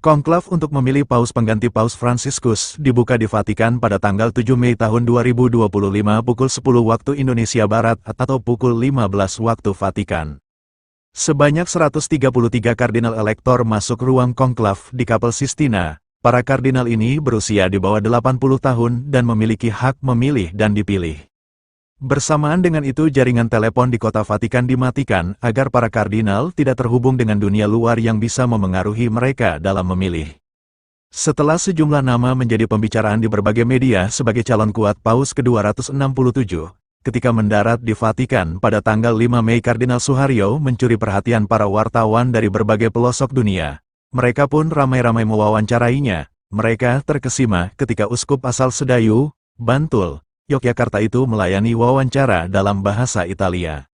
Konklav untuk memilih Paus pengganti Paus Fransiskus dibuka di Vatikan pada tanggal 7 Mei tahun 2025 pukul 10 waktu Indonesia Barat atau pukul 15 waktu Vatikan. Sebanyak 133 kardinal elektor masuk ruang konklav di Kapel Sistina. Para kardinal ini berusia di bawah 80 tahun dan memiliki hak memilih dan dipilih. Bersamaan dengan itu jaringan telepon di kota Vatikan dimatikan agar para kardinal tidak terhubung dengan dunia luar yang bisa memengaruhi mereka dalam memilih. Setelah sejumlah nama menjadi pembicaraan di berbagai media sebagai calon kuat Paus ke-267, ketika mendarat di Vatikan pada tanggal 5 Mei Kardinal Suharyo mencuri perhatian para wartawan dari berbagai pelosok dunia. Mereka pun ramai-ramai mewawancarainya. Mereka terkesima ketika uskup asal Sedayu, Bantul, Yogyakarta itu melayani wawancara dalam bahasa Italia.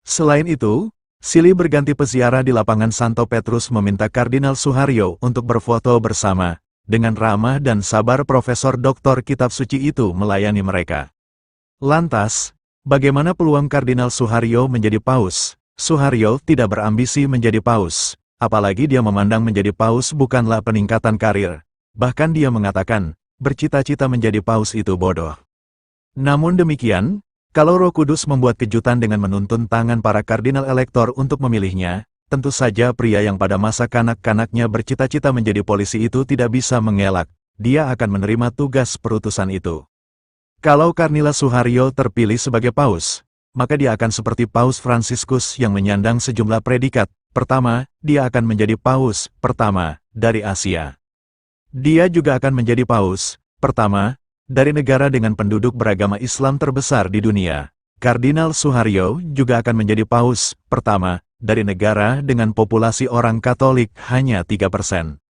Selain itu, silih berganti peziarah di lapangan Santo Petrus meminta Kardinal Suharyo untuk berfoto bersama. Dengan ramah dan sabar Profesor Doktor Kitab Suci itu melayani mereka. Lantas, bagaimana peluang Kardinal Suharyo menjadi paus? Suharyo tidak berambisi menjadi paus, apalagi dia memandang menjadi paus bukanlah peningkatan karir. Bahkan dia mengatakan, bercita-cita menjadi paus itu bodoh. Namun demikian, kalau Roh Kudus membuat kejutan dengan menuntun tangan para kardinal elektor untuk memilihnya, tentu saja pria yang pada masa kanak-kanaknya bercita-cita menjadi polisi itu tidak bisa mengelak, dia akan menerima tugas perutusan itu. Kalau Kardinal Suharyo terpilih sebagai paus, maka dia akan seperti Paus Fransiskus yang menyandang sejumlah predikat. Pertama, dia akan menjadi paus pertama dari Asia. Dia juga akan menjadi paus pertama dari negara dengan penduduk beragama Islam terbesar di dunia. Kardinal Suharyo juga akan menjadi paus pertama dari negara dengan populasi orang Katolik hanya 3%.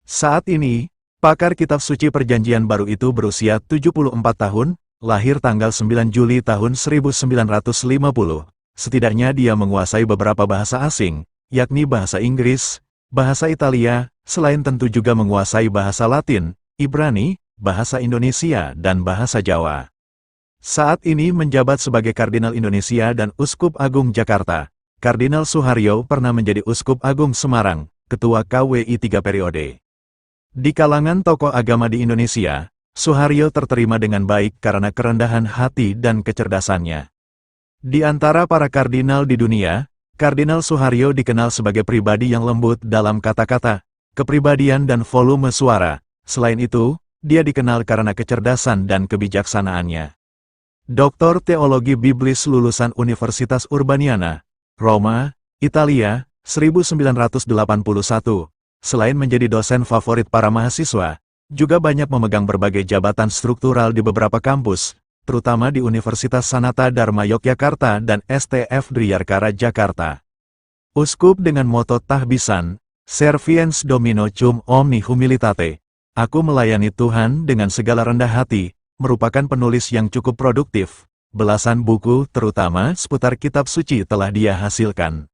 Saat ini, pakar kitab suci Perjanjian Baru itu berusia 74 tahun, lahir tanggal 9 Juli tahun 1950. Setidaknya dia menguasai beberapa bahasa asing, yakni bahasa Inggris, bahasa Italia, selain tentu juga menguasai bahasa Latin, Ibrani, bahasa Indonesia, dan bahasa Jawa. Saat ini menjabat sebagai Kardinal Indonesia dan Uskup Agung Jakarta. Kardinal Suharyo pernah menjadi Uskup Agung Semarang, Ketua KWI 3 periode. Di kalangan tokoh agama di Indonesia, Suharyo terterima dengan baik karena kerendahan hati dan kecerdasannya. Di antara para kardinal di dunia, Kardinal Suharyo dikenal sebagai pribadi yang lembut dalam kata-kata, kepribadian dan volume suara. Selain itu, dia dikenal karena kecerdasan dan kebijaksanaannya. Doktor Teologi Biblis lulusan Universitas Urbaniana, Roma, Italia, 1981. Selain menjadi dosen favorit para mahasiswa, juga banyak memegang berbagai jabatan struktural di beberapa kampus, terutama di Universitas Sanata Dharma Yogyakarta dan STF Driyarkara Jakarta. Uskup dengan moto tahbisan, Serviens Domino Cum Omni Humilitate, aku melayani Tuhan dengan segala rendah hati, merupakan penulis yang cukup produktif. Belasan buku terutama seputar kitab suci telah dia hasilkan.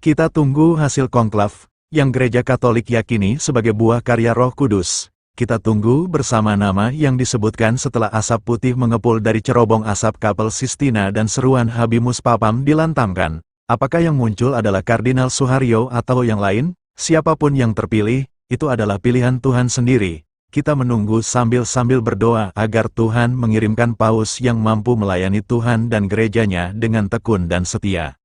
Kita tunggu hasil konklav, yang Gereja Katolik yakini sebagai buah karya Roh Kudus. Kita tunggu bersama nama yang disebutkan setelah asap putih mengepul dari cerobong asap Kapel Sistina dan seruan Habemus Papam dilantamkan. Apakah yang muncul adalah Kardinal Suharyo atau yang lain? Siapapun yang terpilih, itu adalah pilihan Tuhan sendiri. Kita menunggu sambil berdoa agar Tuhan mengirimkan paus yang mampu melayani Tuhan dan gerejanya dengan tekun dan setia.